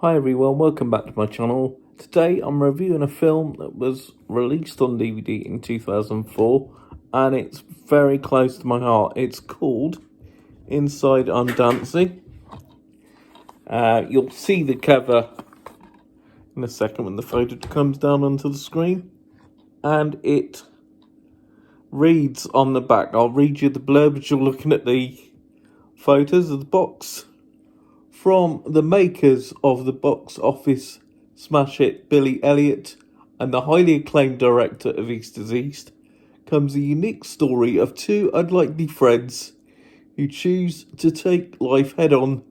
Hi everyone, welcome back to my channel. Today I'm reviewing a film that was released on DVD in 2004 and it's very close to my heart. It's called Inside I'm Dancing. You'll see the cover in a second when the photo comes down onto the screen, and it reads on the back. I'll read you the blurb as you're looking at the photos of the box. From the makers of the box office smash hit Billy Elliot and the highly acclaimed director of East is East comes a unique story of two unlikely friends who choose to take life head on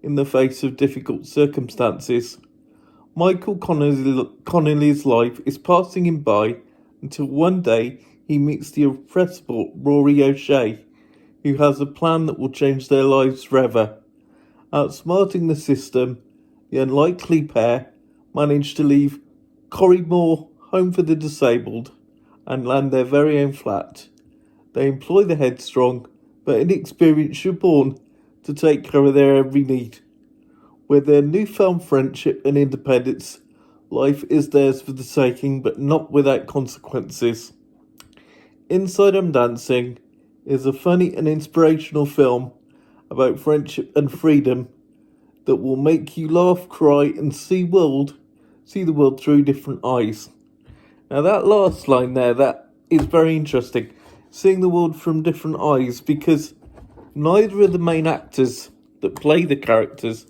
in the face of difficult circumstances. Michael Connelly's life is passing him by until one day he meets the irrepressible Rory Shea, who has a plan that will change their lives forever. Outsmarting the system, the unlikely pair manage to leave Corrymore Home for the Disabled and land their very own flat. They employ the headstrong but inexperienced Siobhan to take care of their every need. With their newfound friendship and independence, life is theirs for the taking, but not without consequences. Inside I'm Dancing is a funny and inspirational film about friendship and freedom that will make you laugh, cry, and see the world through different eyes. Now that last line there, that is very interesting. Seeing the world from different eyes, because neither of the main actors that play the characters,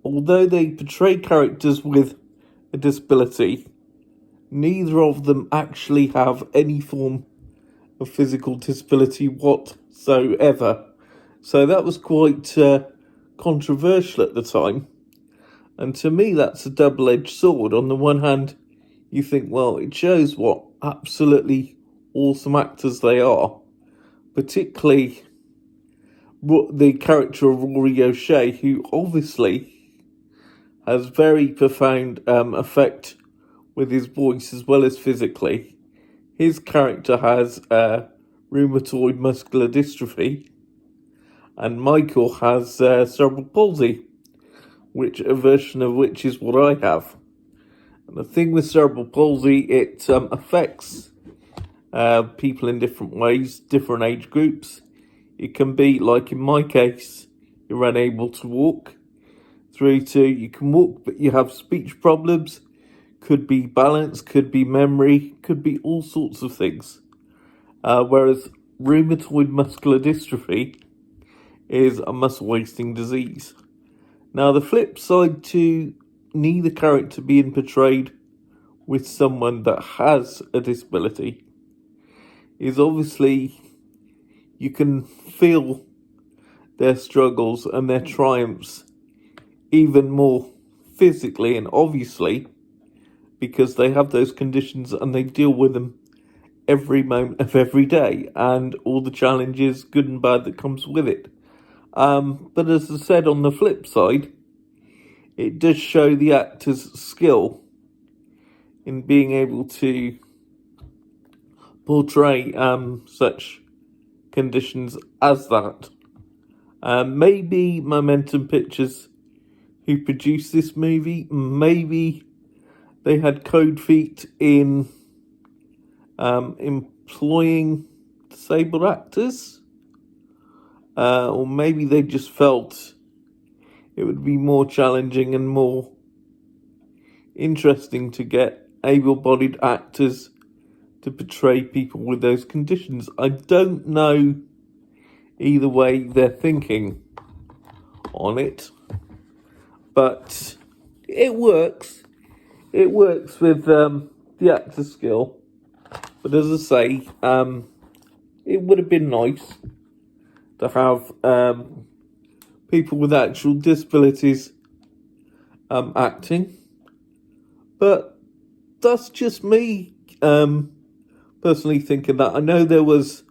although they portray characters with a disability, neither of them actually have any form of physical disability whatsoever. So that was quite controversial at the time. And to me, that's a double-edged sword. On the one hand, you think, well, it shows what absolutely awesome actors they are, particularly the character of Rory O'Shea, who obviously has very profound effect with his voice as well as physically. His character has rheumatoid muscular dystrophy, and Michael has cerebral palsy, a version of which is what I have. And the thing with cerebral palsy, it affects people in different ways, different age groups. It can be, like in my case, you're unable to walk, through to you can walk but you have speech problems, could be balance, could be memory, could be all sorts of things. Whereas rheumatoid muscular dystrophy is a muscle wasting disease. Now the flip side to neither character being portrayed with someone that has a disability is obviously you can feel their struggles and their triumphs even more physically and obviously, because they have those conditions and they deal with them every moment of every day and all the challenges, good and bad, that comes with it. But as I said, on the flip side, it does show the actor's skill in being able to portray such conditions as that. Maybe Momentum Pictures, who produced this movie, maybe they had cold feet in employing disabled actors, or maybe they just felt it would be more challenging and more interesting to get able-bodied actors to portray people with those conditions. I don't know either way they're thinking on it, but it works. It works with the actor's skill. But as I say, it would have been nice to have people with actual disabilities acting. But that's just me personally thinking that. I know there was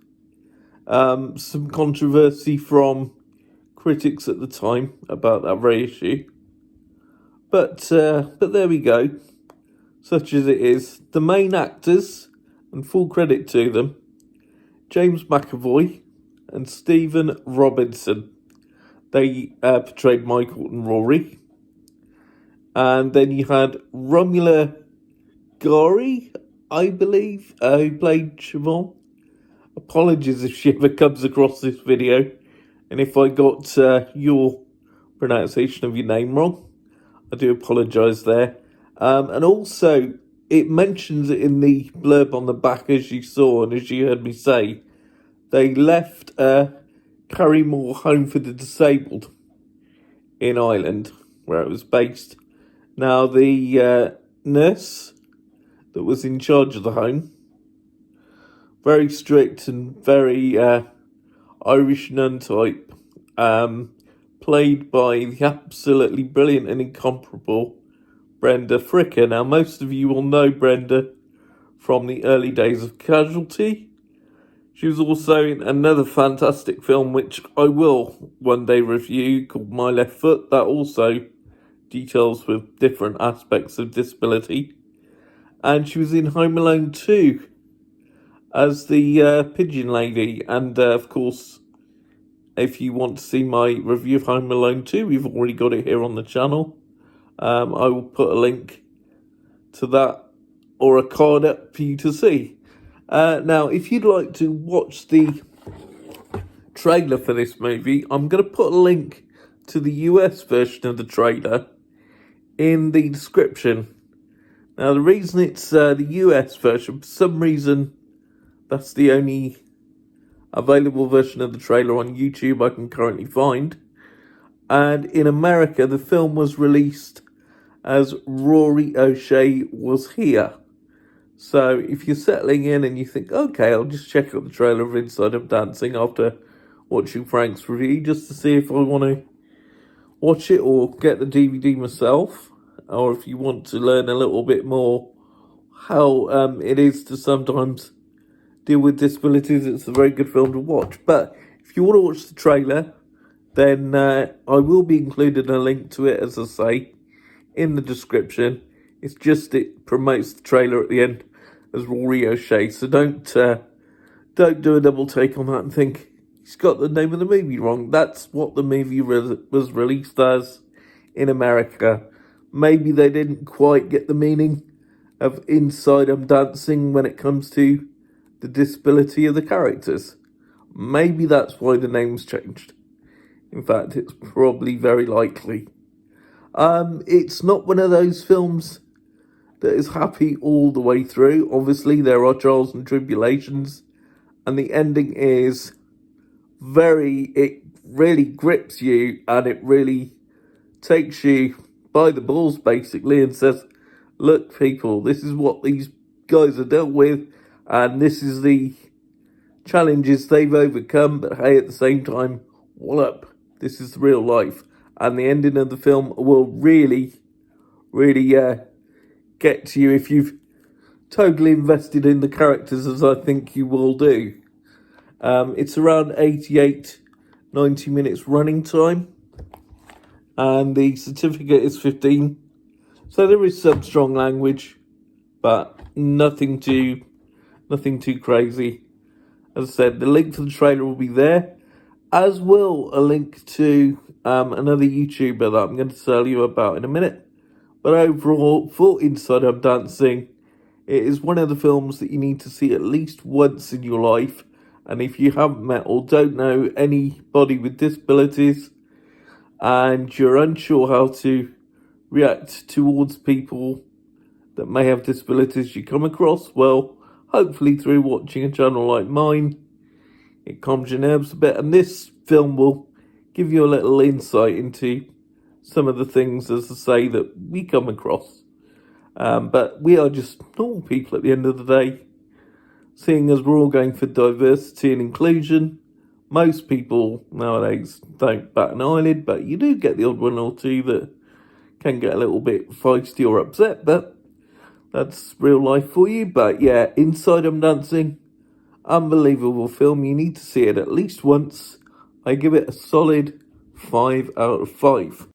some controversy from critics at the time about that very issue. But there we go. Such as it is. The main actors, and full credit to them, James McAvoy and Stephen Robinson. They portrayed Michael and Rory. And then you had Romula Gori, I believe, who played Siobhan. Apologies if she ever comes across this video, and if I got your pronunciation of your name wrong, I do apologise there. And also, it mentions it in the blurb on the back, as you saw and as you heard me say, they left Carrymore Home for the Disabled in Ireland, where it was based. Now, the nurse that was in charge of the home, very strict and very Irish nun type, played by the absolutely brilliant and incomparable Brenda Fricker. Now, most of you will know Brenda from the early days of Casualty. She was also in another fantastic film, which I will one day review, called My Left Foot. That also details with different aspects of disability. And she was in Home Alone 2 as the pigeon lady. And, of course, if you want to see my review of Home Alone 2, we've already got it here on the channel. I will put a link to that or a card up for you to see. Now, if you'd like to watch the trailer for this movie, I'm going to put a link to the US version of the trailer in the description. Now, the reason it's the US version, for some reason, that's the only available version of the trailer on YouTube I can currently find. And in America, the film was released as Rory O'Shea Was Here. So if you're settling in and you think, okay, I'll just check out the trailer of Inside I'm Dancing after watching Frank's review, just to see if I want to watch it or get the DVD myself, or if you want to learn a little bit more how it is to sometimes deal with disabilities, it's a very good film to watch. But if you want to watch the trailer, then I will be including a link to it, as I say, in the description. It's just it promotes the trailer at the end as Rory O'Shea, so don't do a double take on that and think he's got the name of the movie wrong. That's what the movie was released as in America. Maybe they didn't quite get the meaning of Inside I'm Dancing when it comes to the disability of the characters. Maybe that's why the name's changed. In fact, it's probably very likely. It's not one of those films that is happy all the way through. Obviously, there are trials and tribulations, and the ending is it really grips you, and it really takes you by the balls, basically, and says, look, people, this is what these guys have dealt with, and this is the challenges they've overcome, but hey, at the same time, wallop, this is real life. And the ending of the film will really get to you if you've totally invested in the characters, as I think you will do. It's around 90 minutes running time, and the certificate is 15. So there is some strong language, but nothing too crazy. As I said, the link to the trailer will be there, as will a link to another YouTuber that I'm going to tell you about in a minute. But overall, for Inside I'm Dancing, it is one of the films that you need to see at least once in your life. And if you haven't met or don't know anybody with disabilities, and you're unsure how to react towards people that may have disabilities you come across, well, hopefully through watching a channel like mine, it calms your nerves a bit. And this film will give you a little insight into some of the things, as I say, that we come across. But we are just normal people at the end of the day. Seeing as we're all going for diversity and inclusion, most people nowadays don't bat an eyelid, but you do get the odd one or two that can get a little bit feisty or upset, but that's real life for you. But yeah, Inside I'm Dancing, unbelievable film. You need to see it at least once. I give it a solid 5 out of 5.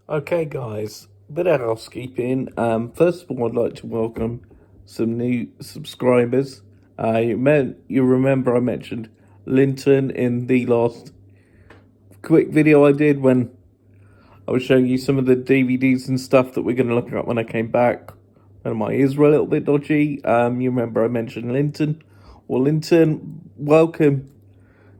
Okay, guys, bit of housekeeping. First of all, I'd like to welcome some new subscribers. You remember I mentioned Linton in the last quick video I did when I was showing you some of the DVDs and stuff that we're going to look at when I came back. And my ears were a little bit dodgy. You remember I mentioned Linton. Well, Linton, welcome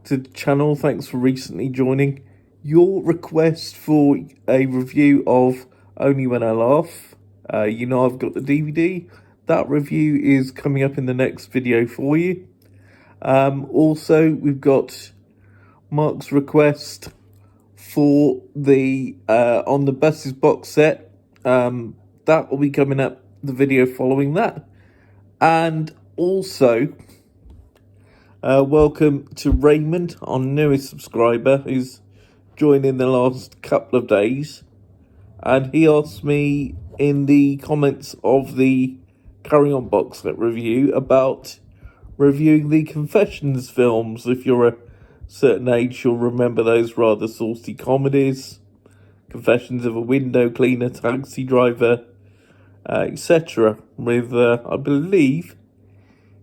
to the channel. Thanks for recently joining. Your request for a review of Only When I Laugh. You know I've got the DVD. That review is coming up in the next video for you. Also, we've got Mark's request for the On the Buses box set. That will be coming up, the video following that. And also, welcome to Raymond, our newest subscriber, who's joined in the last couple of days. And he asked me in the comments of the Carry On box set review about reviewing the Confessions films. If you're a certain age, you'll remember those rather saucy comedies. Confessions of a Window Cleaner, Taxi Driver, etc. With, I believe,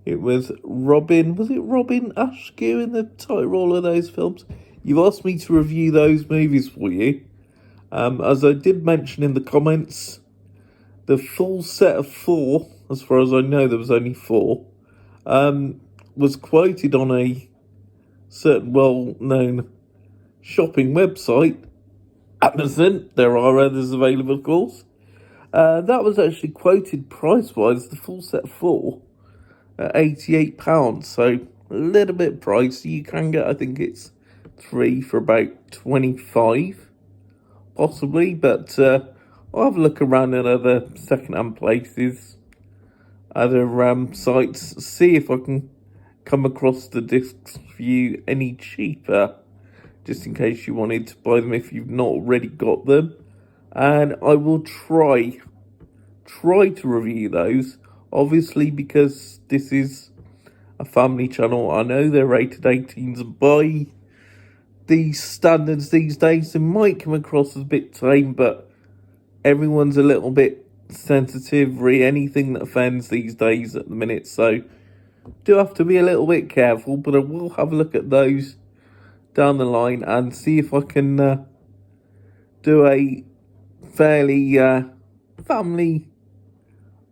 it was Robin Askew in the title role of those films? You've asked me to review those movies for you. As I did mention in the comments, the full set of 4, as far as I know there was only 4, was quoted on a certain well-known shopping website, Amazon. There are others available, of course. That was actually quoted price-wise, the full set of 4, at £88, so a little bit pricey. You can get, I think it's 3 for about 25, possibly, but I'll have a look around at other second-hand places, other sites, see if I can come across the discs for you any cheaper, just in case you wanted to buy them if you've not already got them. And I will try to review those, obviously, because this is a family channel. I know they're rated 18s, and by these standards these days, they might come across as a bit tame, but everyone's a little bit sensitive, anything that offends these days at the minute, so do have to be a little bit careful. But I will have a look at those down the line and see if I can do a fairly family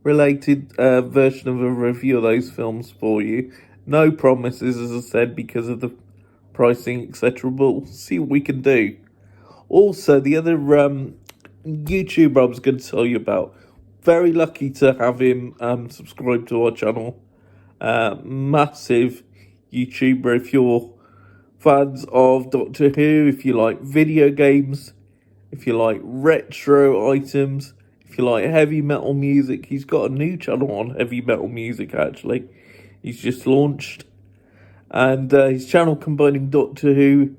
related version of a review of those films for you. No promises, as I said, because of the pricing, etc. We'll see what we can do. Also, the other YouTuber I was going to tell you about, very lucky to have him subscribe to our channel. Massive YouTuber. If you're fans of Doctor Who, if you like video games, if you like retro items, if you like heavy metal music, he's got a new channel on heavy metal music, actually. He's just launched. And his channel combining Doctor Who,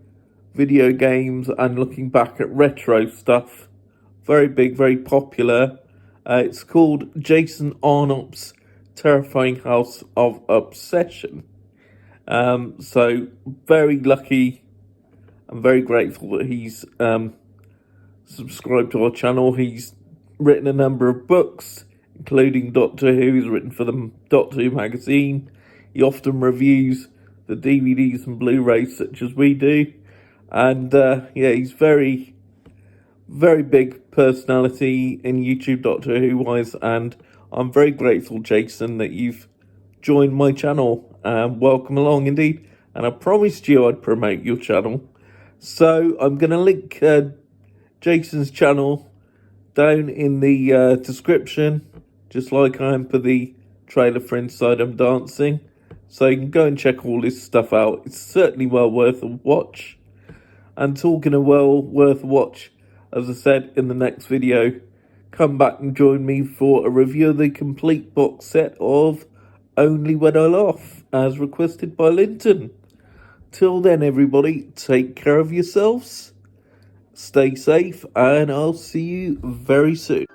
video games, and looking back at retro stuff. Very big, very popular. It's called Jason Arnott's Terrifying House of Obsession. So very lucky and very grateful that he's subscribed to our channel. He's written a number of books, including Doctor Who. He's written for the Doctor Who magazine. He often reviews the DVDs and Blu-rays such as we do. And yeah, he's very, very big personality in YouTube Doctor Who wise, and I'm very grateful, Jason, that you've joined my channel. Welcome along indeed. And I promised you I'd promote your channel, so I'm going to link Jason's channel down in the description, just like I am for the trailer for Inside I'm Dancing. So you can go and check all this stuff out. It's certainly well worth a watch. And talking of well worth a watch, as I said in the next video, come back and join me for a review of the complete box set of Only When I Laugh, as requested by Linton. Till then, everybody, take care of yourselves, stay safe, and I'll see you very soon.